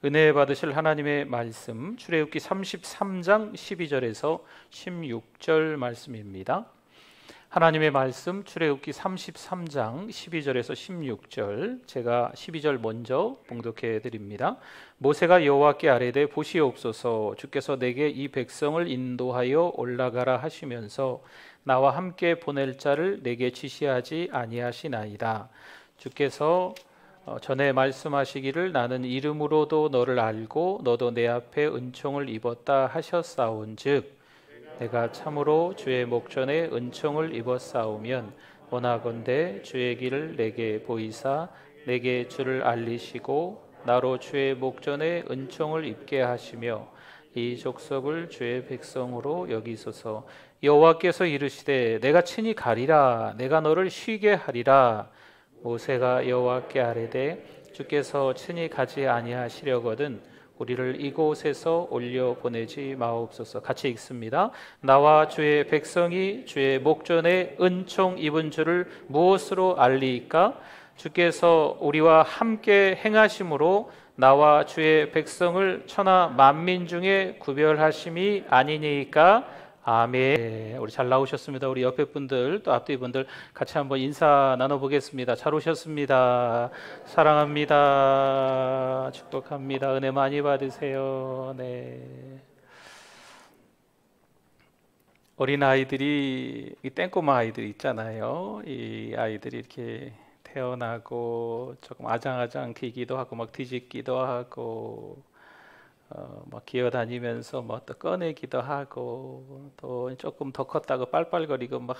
은혜 받으실 하나님의 말씀 출애굽기 33장 12절에서 16절 말씀입니다. 하나님의 말씀 출애굽기 33장 12절에서 16절, 제가 12절 먼저 봉독해 드립니다. 모세가 여호와께 아뢰되 보시옵소서, 주께서 내게 이 백성을 인도하여 올라가라 하시면서 나와 함께 보낼 자를 내게 지시하지 아니하시나이다. 주께서 전에 말씀하시기를 나는 이름으로도 너를 알고 너도 내 앞에 은총을 입었다 하셨사온즉 내가 참으로 주의 목전에 은총을 입었사오면 원하건대 주의 길을 내게 보이사 내게 주를 알리시고 나로 주의 목전에 은총을 입게 하시며 이 족속을 주의 백성으로 여기소서. 여호와께서 이르시되 내가 친히 가리라, 내가 너를 쉬게 하리라. 모세가 여호와께 아뢰되 주께서 친히 가지 아니하시려거든 우리를 이곳에서 올려 보내지 마옵소서. 같이 읽습니다. 나와 주의 백성이 주의 목전에 은총 입은 줄을 무엇으로 알리이까? 주께서 우리와 함께 행하심으로 나와 주의 백성을 천하 만민 중에 구별하심이 아니니까. 아멘. 우리 잘 나오셨습니다. 우리 옆에 분들 또 앞뒤 분들 같이 한번 인사 나눠보겠습니다. 잘 오셨습니다. 사랑합니다. 축복합니다. 은혜 많이 받으세요. 네. 어린 아이들이, 이 땡꼬마 아이들 있잖아요. 이 아이들이 이렇게 태어나고 조금 아장아장기기도 하고 막 뒤집기도 하고 막 기어다니면서 뭐 또 꺼내기도 하고 또 조금 더 컸다고 빨빨거리고 막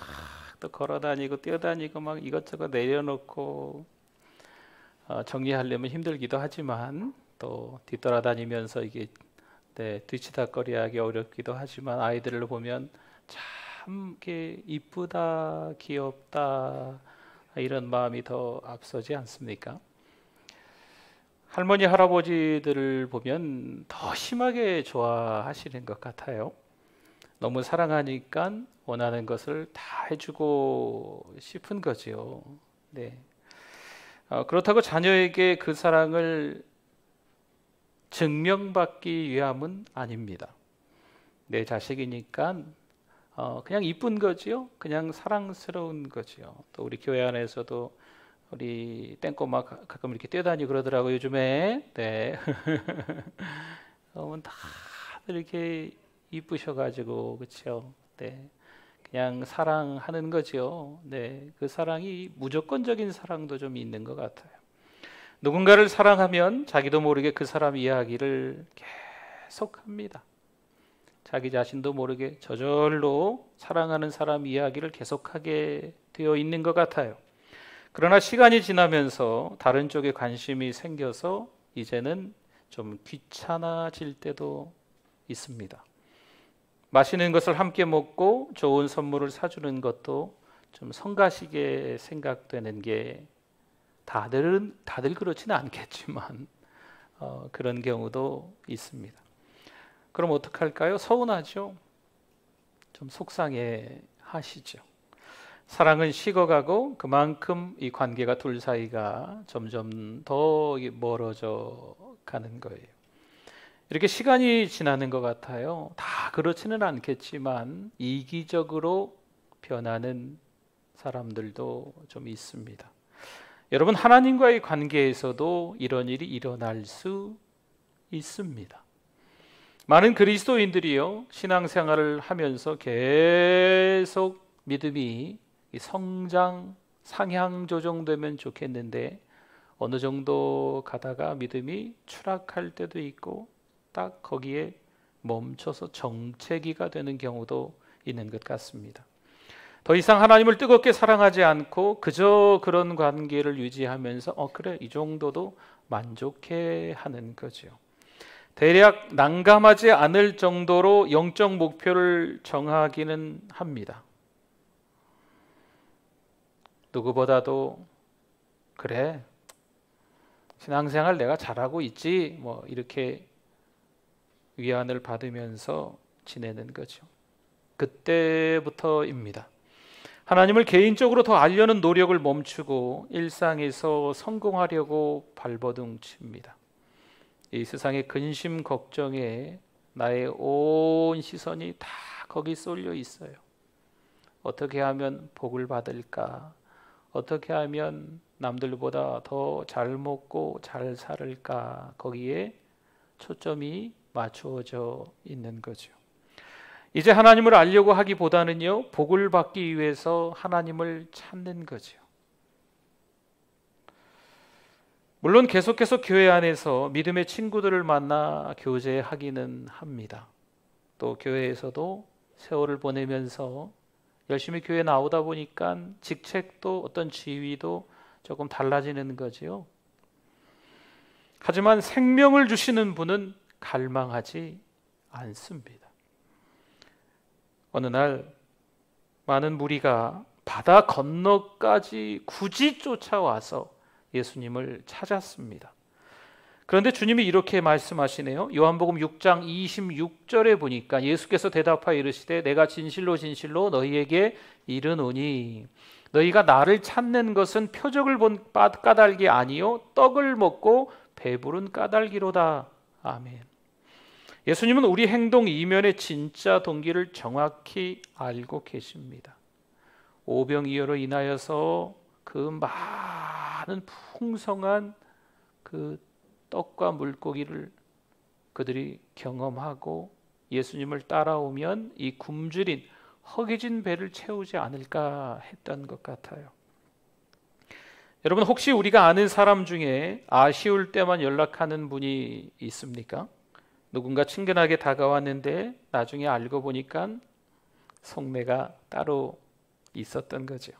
또 걸어다니고 뛰어다니고 막 이것저것 내려놓고 정리하려면 힘들기도 하지만 또 뒤돌아다니면서 이게 뒤치다꺼리하기 어렵기도 하지만 아이들을 보면 참 이렇게 이쁘다, 귀엽다 이런 마음이 더 앞서지 않습니까? 할머니, 할아버지들을 보면 더 심하게 좋아하시는 것 같아요. 너무 사랑하니까 원하는 것을 다 해주고 싶은 거지요. 네. 그렇다고 자녀에게 그 사랑을 증명받기 위함은 아닙니다. 내 자식이니까 그냥 이쁜 거지요. 그냥 사랑스러운 거지요. 또 우리 교회 안에서도 우리 땡꼬마 가끔 이렇게 뛰어다니고 그러더라고요, 요즘에. 네. 다들 이렇게 이쁘셔가지고, 그렇죠? 네. 그냥 사랑하는 거죠. 네. 그 사랑이 무조건적인 사랑도 좀 있는 것 같아요. 누군가를 사랑하면 자기도 모르게 그 사람 이야기를 계속합니다. 자기 자신도 모르게 저절로 사랑하는 사람 이야기를 계속하게 되어 있는 것 같아요. 그러나 시간이 지나면서 다른 쪽에 관심이 생겨서 이제는 좀 귀찮아질 때도 있습니다. 맛있는 것을 함께 먹고 좋은 선물을 사주는 것도 좀 성가시게 생각되는 게 다들 그렇지는 않겠지만 그런 경우도 있습니다. 그럼 어떡할까요? 서운하죠? 좀 속상해 하시죠? 사랑은 식어가고 그만큼 이 관계가 둘 사이가 점점 더 멀어져 가는 거예요. 이렇게 시간이 지나는 것 같아요. 다 그렇지는 않겠지만 이기적으로 변하는 사람들도 좀 있습니다. 여러분, 하나님과의 관계에서도 이런 일이 일어날 수 있습니다. 많은 그리스도인들이요, 신앙생활을 하면서 계속 믿음이 성장, 상향 조정되면 좋겠는데 어느 정도 가다가 믿음이 추락할 때도 있고 딱 거기에 멈춰서 정체기가 되는 경우도 있는 것 같습니다. 더 이상 하나님을 뜨겁게 사랑하지 않고 그저 그런 관계를 유지하면서 그래, 이 정도도 만족해 하는 거죠. 대략 난감하지 않을 정도로 영적 목표를 정하기는 합니다. 누구보다도 그래, 신앙생활 내가 잘하고 있지 뭐 이렇게 위안을 받으면서 지내는 거죠. 그때부터입니다. 하나님을 개인적으로 더 알려는 노력을 멈추고 일상에서 성공하려고 발버둥칩니다. 이 세상의 근심 걱정에 나의 온 시선이 다 거기 쏠려 있어요. 어떻게 하면 복을 받을까? 어떻게 하면 남들보다 더 잘 먹고 잘 살을까? 거기에 초점이 맞추어져 있는 거죠. 이제 하나님을 알려고 하기보다는요, 복을 받기 위해서 하나님을 찾는 거죠. 물론 계속해서 교회 안에서 믿음의 친구들을 만나 교제하기는 합니다. 또 교회에서도 세월을 보내면서 열심히 교회 나오다 보니까 직책도 어떤 지위도 조금 달라지는 거지요. 하지만 생명을 주시는 분은 갈망하지 않습니다. 어느 날 많은 무리가 바다 건너까지 굳이 쫓아와서 예수님을 찾았습니다. 그런데 주님이 이렇게 말씀하시네요. 요한복음 6장 26절에 보니까 예수께서 대답하여 이르시되 내가 진실로 진실로 너희에게 이르노니 너희가 나를 찾는 것은 표적을 본 까닭이 아니요 떡을 먹고 배부른 까닭이로다. 아멘. 예수님은 우리 행동 이면의 진짜 동기를 정확히 알고 계십니다. 오병이어로 인하여서 그 많은 풍성한 그 떡과 물고기를 그들이 경험하고 예수님을 따라오면 이 굶주린 허기진 배를 채우지 않을까 했던 것 같아요. 여러분, 혹시 우리가 아는 사람 중에 아쉬울 때만 연락하는 분이 있습니까? 누군가 친근하게 다가왔는데 나중에 알고 보니까 속내가 따로 있었던 거죠.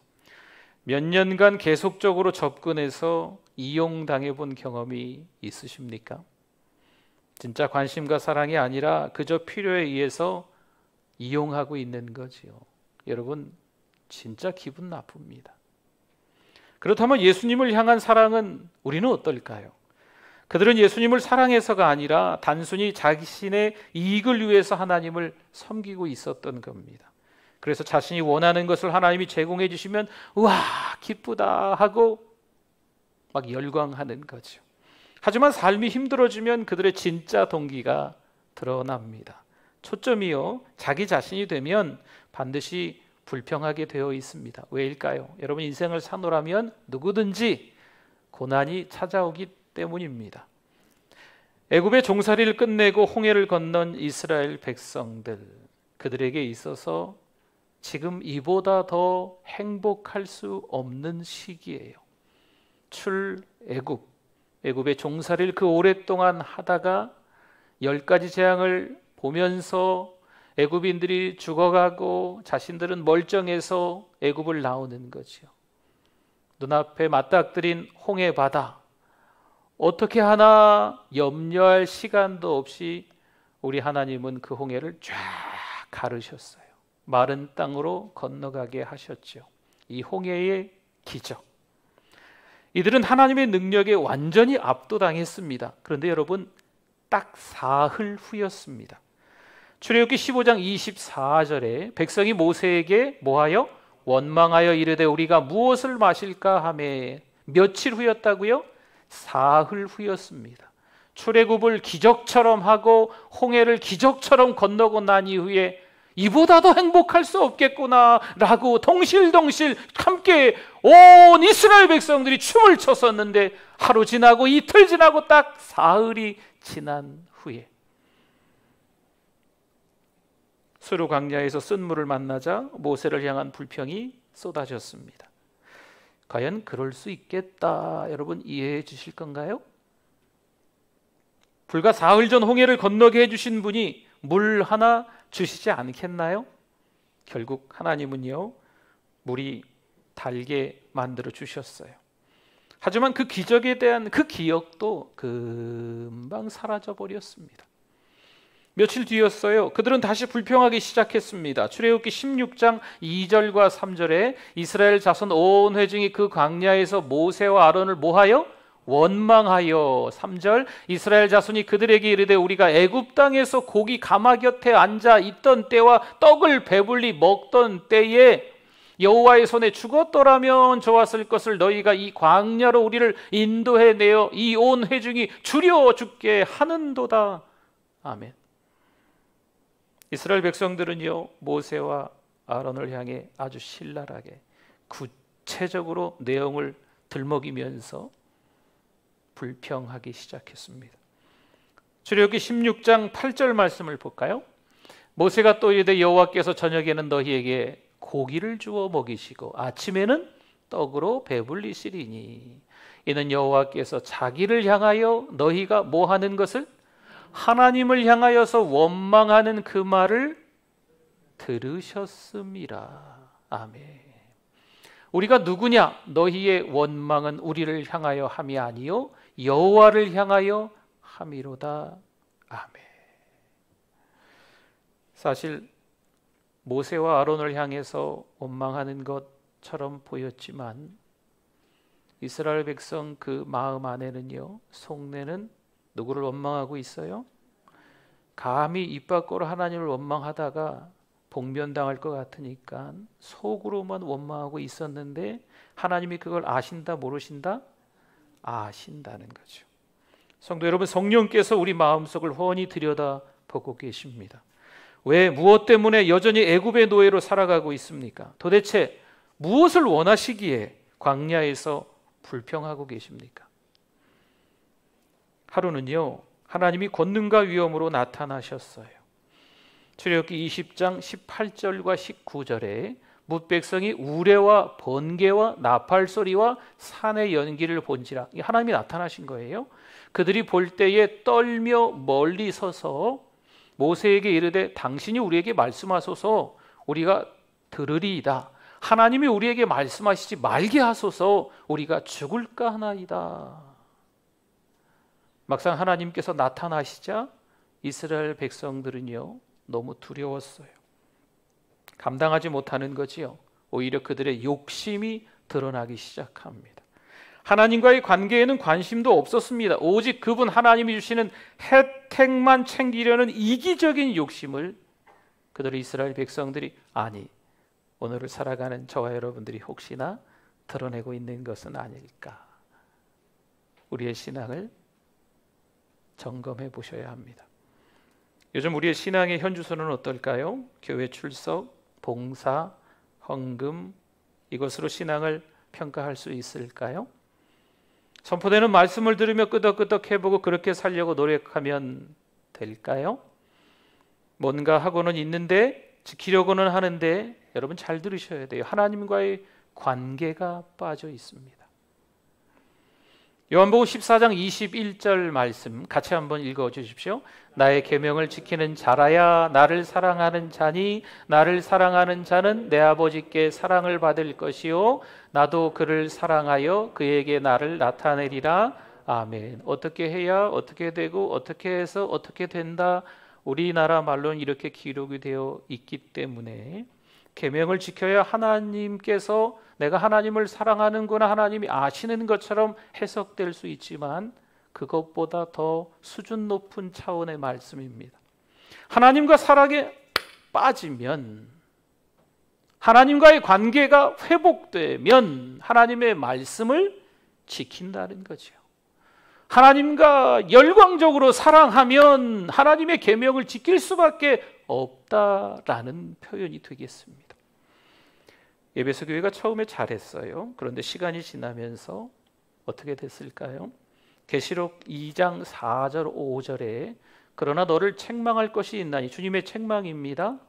몇 년간 계속적으로 접근해서 이용당해 본 경험이 있으십니까? 진짜 관심과 사랑이 아니라 그저 필요에 의해서 이용하고 있는 거지요. 여러분, 진짜 기분 나쁩니다. 그렇다면 예수님을 향한 사랑은 우리는 어떨까요? 그들은 예수님을 사랑해서가 아니라 단순히 자신의 이익을 위해서 하나님을 섬기고 있었던 겁니다. 그래서 자신이 원하는 것을 하나님이 제공해 주시면 우와 기쁘다 하고 막 열광하는 거죠. 하지만 삶이 힘들어지면 그들의 진짜 동기가 드러납니다. 초점이요, 자기 자신이 되면 반드시 불평하게 되어 있습니다. 왜일까요? 여러분, 인생을 사노라면 누구든지 고난이 찾아오기 때문입니다. 애굽의 종살이를 끝내고 홍해를 건넌 이스라엘 백성들, 그들에게 있어서 지금 이보다 더 행복할 수 없는 시기예요. 출애굽, 애굽의 종살이를 그 오랫동안 하다가 10가지 재앙을 보면서 애굽인들이 죽어가고 자신들은 멀쩡해서 애굽을 나오는 거죠. 눈앞에 맞닥뜨린 홍해 바다, 어떻게 하나 염려할 시간도 없이 우리 하나님은 그 홍해를 쫙 가르셨어요. 마른 땅으로 건너가게 하셨죠. 이 홍해의 기적. 이들은 하나님의 능력에 완전히 압도당했습니다. 그런데 여러분, 딱 사흘 후였습니다. 출애굽기 15장 24절에 백성이 모세에게 뭐하여? 원망하여 이르되 우리가 무엇을 마실까 하며 며칠 후였다고요? 사흘 후였습니다. 출애굽을 기적처럼 하고 홍해를 기적처럼 건너고 난 이후에 이보다도 행복할 수 없겠구나 라고 동실동실 함께 온 이스라엘 백성들이 춤을 췄었는데 하루 지나고 이틀 지나고 딱 사흘이 지난 후에 수르 광야에서 쓴물을 만나자 모세를 향한 불평이 쏟아졌습니다. 과연 그럴 수 있겠다, 여러분 이해해 주실 건가요? 불과 사흘 전 홍해를 건너게 해주신 분이 물 하나 주시지 않겠나요? 결국 하나님은요, 물이 달게 만들어 주셨어요. 하지만 그 기적에 대한 그 기억도 금방 사라져 버렸습니다. 며칠 뒤였어요. 그들은 다시 불평하기 시작했습니다. 출애굽기 16장 2절과 3절에 이스라엘 자손 온 회중이 그 광야에서 모세와 아론을 뭐하여? 원망하여. 3절 이스라엘 자손이 그들에게 이르되 우리가 애굽 땅에서 고기 가마 곁에 앉아 있던 때와 떡을 배불리 먹던 때에 여호와의 손에 죽었더라면 좋았을 것을 너희가 이 광야로 우리를 인도해내어 이 온 회중이 주려 죽게 하는도다. 아멘. 이스라엘 백성들은요, 모세와 아론을 향해 아주 신랄하게 구체적으로 내용을 들먹이면서 불평하기 시작했습니다. 출애굽기 16장 8절 말씀을 볼까요? 모세가 또 이르되 여호와께서 저녁에는 너희에게 고기를 주어 먹이시고 아침에는 떡으로 배불리시리니 이는 여호와께서 자기를 향하여 너희가 뭐 하는 것을? 하나님을 향하여서 원망하는 그 말을 들으셨음이라. 아멘. 우리가 누구냐? 너희의 원망은 우리를 향하여 함이 아니요 여호와를 향하여 함이로다. 아멘. 사실 모세와 아론을 향해서 원망하는 것처럼 보였지만 이스라엘 백성 그 마음 안에는요, 속내는 누구를 원망하고 있어요? 감히 입 밖으로 하나님을 원망하다가 복면당할 것 같으니까 속으로만 원망하고 있었는데 하나님이 그걸 아신다 모르신다? 아신다는 거죠. 성도 여러분, 성령께서 우리 마음속을 훤히 들여다보고 계십니다. 왜, 무엇 때문에 여전히 애굽의 노예로 살아가고 있습니까? 도대체 무엇을 원하시기에 광야에서 불평하고 계십니까? 하루는요, 하나님이 권능과 위엄으로 나타나셨어요. 출애굽기 20장 18절과 19절에 뭇백성이 우레와 번개와 나팔 소리와 산의 연기를 본지라, 하나님이 나타나신 거예요. 그들이 볼 때에 떨며 멀리 서서 모세에게 이르되 당신이 우리에게 말씀하소서 우리가 들으리이다. 하나님이 우리에게 말씀하시지 말게 하소서 우리가 죽을까 하나이다. 막상 하나님께서 나타나시자 이스라엘 백성들은요, 너무 두려웠어요. 감당하지 못하는 거지요. 오히려 그들의 욕심이 드러나기 시작합니다. 하나님과의 관계에는 관심도 없었습니다. 오직 그분 하나님이 주시는 혜택만 챙기려는 이기적인 욕심을 그들의 이스라엘 백성들이, 아니 오늘을 살아가는 저와 여러분들이 혹시나 드러내고 있는 것은 아닐까. 우리의 신앙을 점검해 보셔야 합니다. 요즘 우리의 신앙의 현주소는 어떨까요? 교회 출석, 봉사, 헌금, 이것으로 신앙을 평가할 수 있을까요? 선포되는 말씀을 들으며 끄덕끄덕 해보고 그렇게 살려고 노력하면 될까요? 뭔가 하고는 있는데, 지키려고는 하는데, 여러분 잘 들으셔야 돼요. 하나님과의 관계가 빠져 있습니다. 요한복음 14장 21절 말씀 같이 한번 읽어주십시오. 나의 계명을 지키는 자라야 나를 사랑하는 자니 나를 사랑하는 자는 내 아버지께 사랑을 받을 것이요 나도 그를 사랑하여 그에게 나를 나타내리라. 아멘. 어떻게 해야 어떻게 되고 어떻게 해서 어떻게 된다. 우리나라 말로는 이렇게 기록이 되어 있기 때문에 계명을 지켜야 하나님께서 내가 하나님을 사랑하는구나 하나님이 아시는 것처럼 해석될 수 있지만 그것보다 더 수준 높은 차원의 말씀입니다. 하나님과 사랑에 빠지면, 하나님과의 관계가 회복되면 하나님의 말씀을 지킨다는 거죠. 하나님과 열광적으로 사랑하면 하나님의 계명을 지킬 수밖에 없다라는 표현이 되겠습니다. 에베소 교회가 처음에 잘했어요. 그런데 시간이 지나면서 어떻게 됐을까요? 계시록 2장 4절 5절에 그러나 너를 책망할 것이 있나니, 주님의 책망입니다.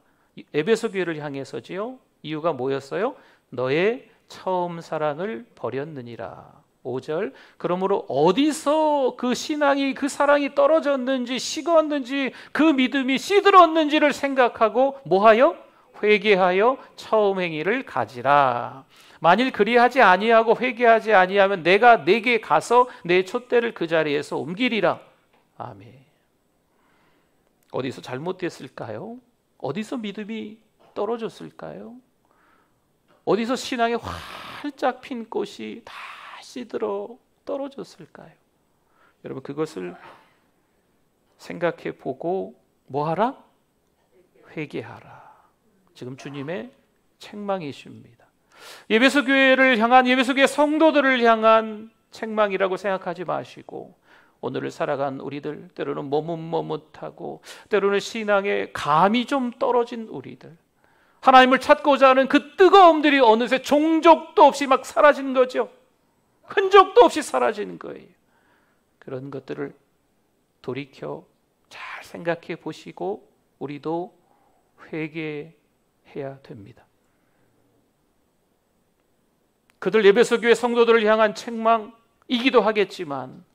에베소 교회를 향해서지요. 이유가 뭐였어요? 너의 처음 사랑을 버렸느니라. 5절 그러므로 어디서 그 신앙이 그 사랑이 떨어졌는지 식었는지 그 믿음이 시들었는지를 생각하고 뭐하여? 회개하여 처음 행위를 가지라. 만일 그리하지 아니하고 회개하지 아니하면 내가 내게 가서 내 촛대를 그 자리에서 옮기리라. 아멘. 어디서 잘못됐을까요? 어디서 믿음이 떨어졌을까요? 어디서 신앙에 활짝 핀 꽃이 다 시들어 떨어졌을까요? 여러분 그것을 생각해 보고 뭐하라? 회개하라. 지금 주님의 책망이십니다. 예배소 교회를 향한, 예배소 교회 성도들을 향한 책망이라고 생각하지 마시고, 오늘을 살아간 우리들, 때로는 머뭇머뭇하고 때로는 신앙에 감이 좀 떨어진 우리들, 하나님을 찾고자 하는 그 뜨거움들이 어느새 종족도 없이 막 사라지는 거죠. 흔적도 없이 사라지는 거예요. 그런 것들을 돌이켜 잘 생각해 보시고 우리도 회개해야 됩니다. 그들 에베소 교회 성도들을 향한 책망이기도 하겠지만,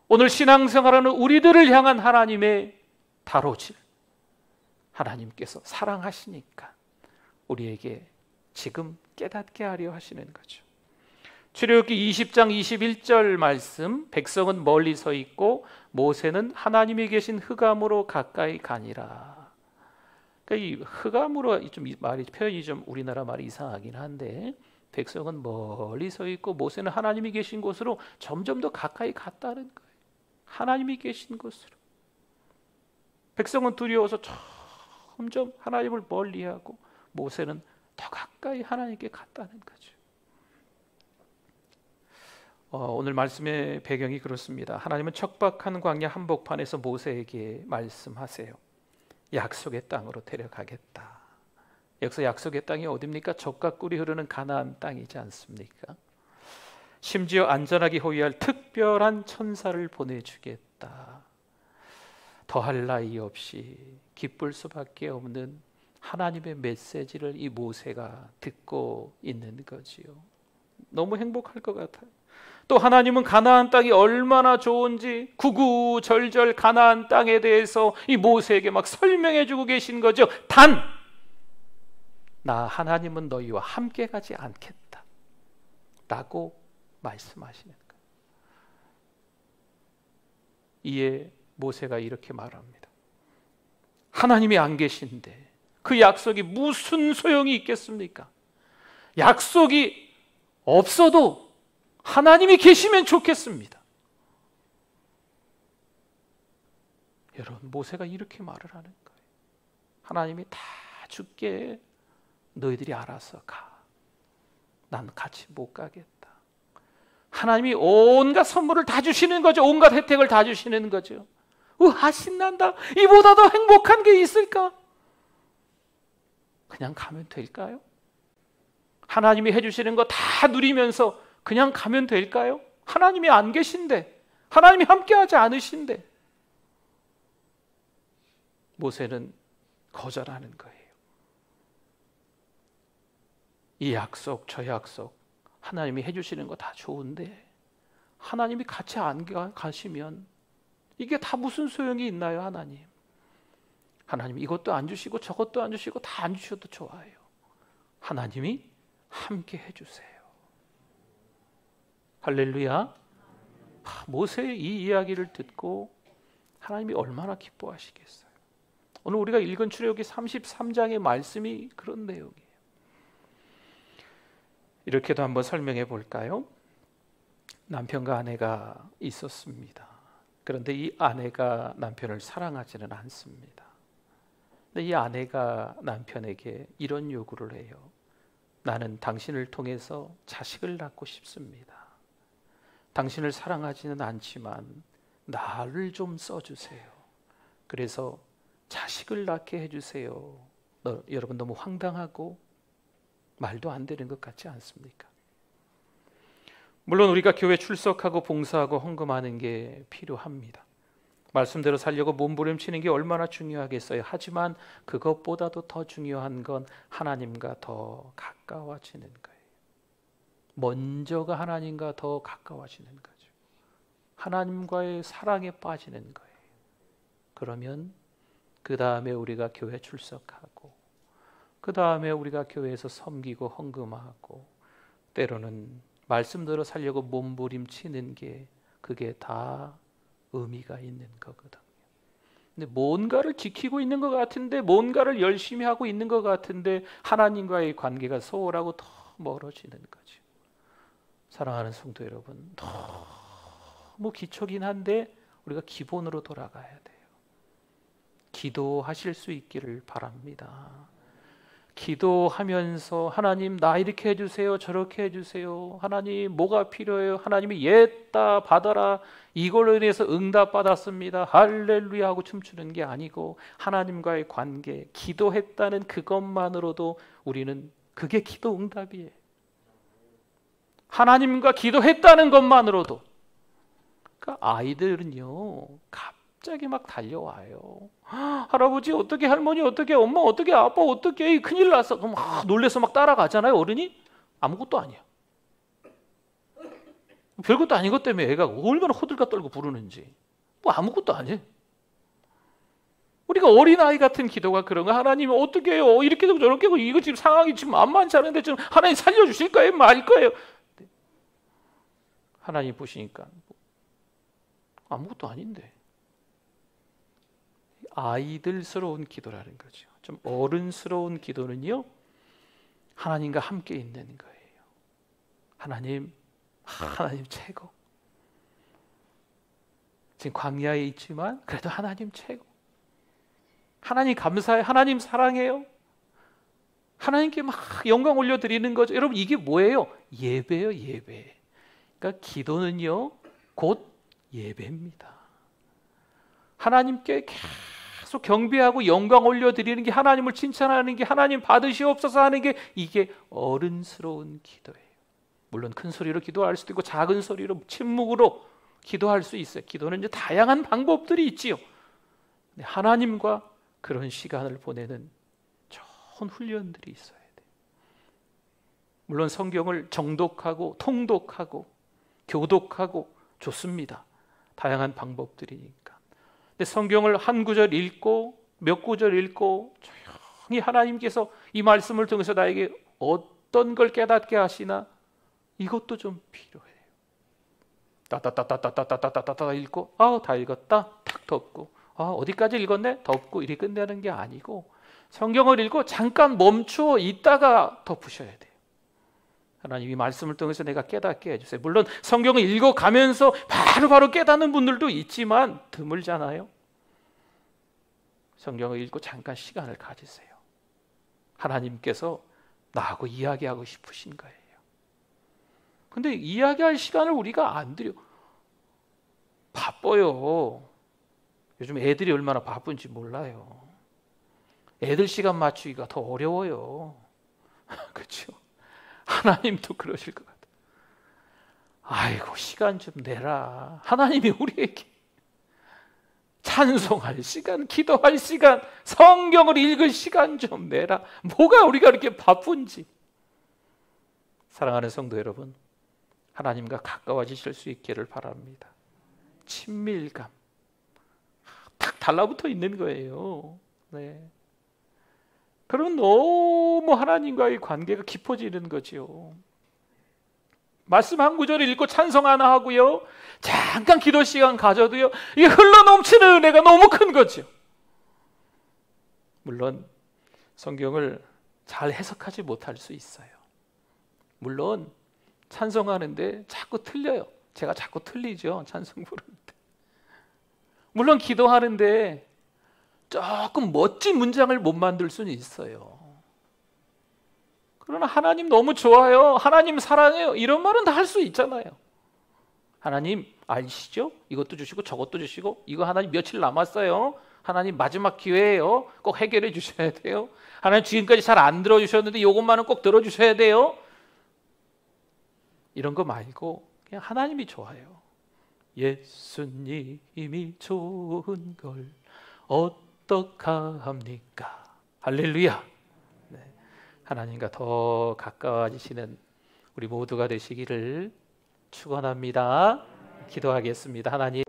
오늘 신앙생활하는 우리들을 향한 하나님의 다뤄질, 하나님께서 사랑하시니까 우리에게 지금 깨닫게 하려 하시는 거죠. 출애굽기 20장 21절 말씀, 백성은 멀리 서 있고 모세는 하나님이 계신 흑암으로 가까이 가니라. 그러니까 이 흑암으로 좀 말이, 표현이 좀 우리나라 말이 이상하긴 한데, 백성은 멀리 서 있고 모세는 하나님이 계신 곳으로 점점 더 가까이 갔다는 거예요. 하나님이 계신 곳으로. 백성은 두려워서 점점 하나님을 멀리하고, 모세는 더 가까이 하나님께 갔다는 거죠. 오늘 말씀의 배경이 그렇습니다. 하나님은 척박한 광야 한복판에서 모세에게 말씀하세요. 약속의 땅으로 데려가겠다. 여기서 약속의 땅이 어디입니까? 젖과 꿀이 흐르는 가나안 땅이지 않습니까? 심지어 안전하게 호위할 특별한 천사를 보내주겠다. 더할 나위 없이 기쁠 수밖에 없는 하나님의 메시지를 이 모세가 듣고 있는 거지요. 너무 행복할 것 같아요. 또 하나님은 가나안 땅이 얼마나 좋은지 구구절절 가나안 땅에 대해서 이 모세에게 막 설명해 주고 계신 거죠. 단, 나 하나님은 너희와 함께 가지 않겠다 라고 말씀하시는 거예요. 이에 모세가 이렇게 말합니다. 하나님이 안 계신데 그 약속이 무슨 소용이 있겠습니까? 약속이 없어도 하나님이 계시면 좋겠습니다. 여러분, 모세가 이렇게 말을 하는 거예요. 하나님이 다 줄게, 너희들이 알아서 가. 난 같이 못 가겠다. 하나님이 온갖 선물을 다 주시는 거죠. 온갖 혜택을 다 주시는 거죠. 우와, 신난다. 이보다 더 행복한 게 있을까? 그냥 가면 될까요? 하나님이 해주시는 거 다 누리면서 그냥 가면 될까요? 하나님이 안 계신데, 하나님이 함께하지 않으신데. 모세는 거절하는 거예요. 이 약속, 저 약속, 하나님이 해주시는 거 다 좋은데 하나님이 같이 안 가시면 이게 다 무슨 소용이 있나요? 하나님, 하나님 이것도 안 주시고 저것도 안 주시고 다 안 주셔도 좋아요. 하나님이 함께 해주세요. 할렐루야. 모세의 이 이야기를 듣고 하나님이 얼마나 기뻐하시겠어요. 오늘 우리가 읽은 출애굽기 33장의 말씀이 그런 내용이에요. 이렇게도 한번 설명해 볼까요? 남편과 아내가 있었습니다. 그런데 이 아내가 남편을 사랑하지는 않습니다. 근데 이 아내가 남편에게 이런 요구를 해요. 나는 당신을 통해서 자식을 낳고 싶습니다. 당신을 사랑하지는 않지만 나를 좀 써주세요. 그래서 자식을 낳게 해주세요. 여러분, 너무 황당하고 말도 안 되는 것 같지 않습니까? 물론 우리가 교회 출석하고 봉사하고 헌금하는 게 필요합니다. 말씀대로 살려고 몸부림치는 게 얼마나 중요하겠어요. 하지만 그것보다도 더 중요한 건 하나님과 더 가까워지는 거예요. 먼저가 하나님과 더 가까워지는 거죠. 하나님과의 사랑에 빠지는 거예요. 그러면 그 다음에 우리가 교회 출석하고, 그 다음에 우리가 교회에서 섬기고 헌금하고, 때로는 말씀대로 살려고 몸부림치는 게, 그게 다 의미가 있는 거거든요. 근데 뭔가를 지키고 있는 것 같은데, 뭔가를 열심히 하고 있는 것 같은데 하나님과의 관계가 소홀하고 더 멀어지는 거죠. 사랑하는 성도 여러분, 너무 기초긴 한데 우리가 기본으로 돌아가야 돼요. 기도하실 수 있기를 바랍니다. 기도하면서 하나님 나 이렇게 해주세요, 저렇게 해주세요, 하나님 뭐가 필요해요, 하나님이 예다 받아라, 이걸로 인해서 응답받았습니다, 할렐루야 하고 춤추는 게 아니고, 하나님과의 관계, 기도했다는 그것만으로도 우리는 그게 기도 응답이에요. 하나님과 기도했다는 것만으로도. 그러니까 아이들은요 갑자기 막 달려와요. 할아버지 어떻게, 할머니 어떻게, 엄마 어떻게, 아빠 어떻게, 큰일 났어. 그럼 막 놀래서 막 따라가잖아요. 어른이 아무것도 아니야. 별것도 아닌 것 때문에 애가 얼마나 호들갑 떨고 부르는지. 뭐 아무것도 아니에요. 우리가 어린아이 같은 기도가 그런 거. 하나님 어떻게 해요, 이렇게 되고 저렇게 하고, 이거 지금 상황이 지금 만만치 않은데 지금 하나님 살려주실 거예요, 말 거예요. 하나님 보시니까 아무것도 아닌데. 아이들스러운 기도라는 거죠. 좀 어른스러운 기도는요 하나님과 함께 있는 거예요. 하나님 최고. 지금 광야에 있지만 그래도 하나님 최고. 하나님 감사해요. 하나님 사랑해요. 하나님께 막 영광 올려드리는 거죠. 여러분 이게 뭐예요? 예배예요, 예배. 그러니까 기도는요 곧 예배입니다. 하나님께 계속 경배하고 영광 올려드리는 게, 하나님을 칭찬하는 게, 하나님 받으시옵소서 하는 게, 이게 어른스러운 기도예요. 물론 큰 소리로 기도할 수도 있고 작은 소리로 침묵으로 기도할 수 있어요. 기도는 이제 다양한 방법들이 있지요. 하나님과 그런 시간을 보내는 좋은 훈련들이 있어야 돼요. 물론 성경을 정독하고 통독하고 교독하고 좋습니다. 다양한 방법들이니까. 근데 성경을 한 구절 읽고 몇 구절 읽고 조용히 하나님께서 이 말씀을 통해서 나에게 어떤 걸 깨닫게 하시나, 이것도 좀 필요해요. 따따따따따따따따따 읽고 다 읽었다 탁 덮고, 어디까지 읽었네 덮고 이렇게 끝내는 게 아니고, 성경을 읽고 잠깐 멈추어 있다가 덮으셔야 돼요. 하나님 이 말씀을 통해서 내가 깨닫게 해주세요. 물론 성경을 읽어가면서 바로 깨닫는 분들도 있지만 드물잖아요. 성경을 읽고 잠깐 시간을 가지세요. 하나님께서 나하고 이야기하고 싶으신 거예요. 근데 이야기할 시간을 우리가 안 드려. 바빠요. 요즘 애들이 얼마나 바쁜지 몰라요. 애들 시간 맞추기가 더 어려워요. 그렇죠? 하나님도 그러실 것 같아요. 아이고 시간 좀 내라. 하나님이 우리에게 찬송할 시간, 기도할 시간, 성경을 읽을 시간 좀 내라. 뭐가 우리가 이렇게 바쁜지. 사랑하는 성도 여러분, 하나님과 가까워지실 수 있기를 바랍니다. 친밀감 딱 달라붙어 있는 거예요. 네. 그러면 너무 하나님과의 관계가 깊어지는 거죠. 말씀 한 구절을 읽고 찬송 하나 하고요, 잠깐 기도 시간 가져도요, 이게 흘러넘치는 은혜가 너무 큰 거죠. 물론 성경을 잘 해석하지 못할 수 있어요. 물론 찬송하는데 자꾸 틀려요. 제가 자꾸 틀리죠, 찬송 부르는데. 물론 기도하는데 조금 멋진 문장을 못 만들 수는 있어요. 그러나 하나님 너무 좋아요, 하나님 사랑해요, 이런 말은 다 할 수 있잖아요. 하나님 아시죠? 이것도 주시고 저것도 주시고, 이거 하나님 며칠 남았어요, 하나님 마지막 기회예요, 꼭 해결해 주셔야 돼요. 하나님 지금까지 잘 안 들어주셨는데 이것만은 꼭 들어주셔야 돼요. 이런 거 말고 그냥 하나님이 좋아요. 예수님이 좋은 걸 어떡합니까? 할렐루야. 네. 하나님과 더 가까워지시는 우리 모두가 되시기를 축원합니다. 기도하겠습니다. 하나님,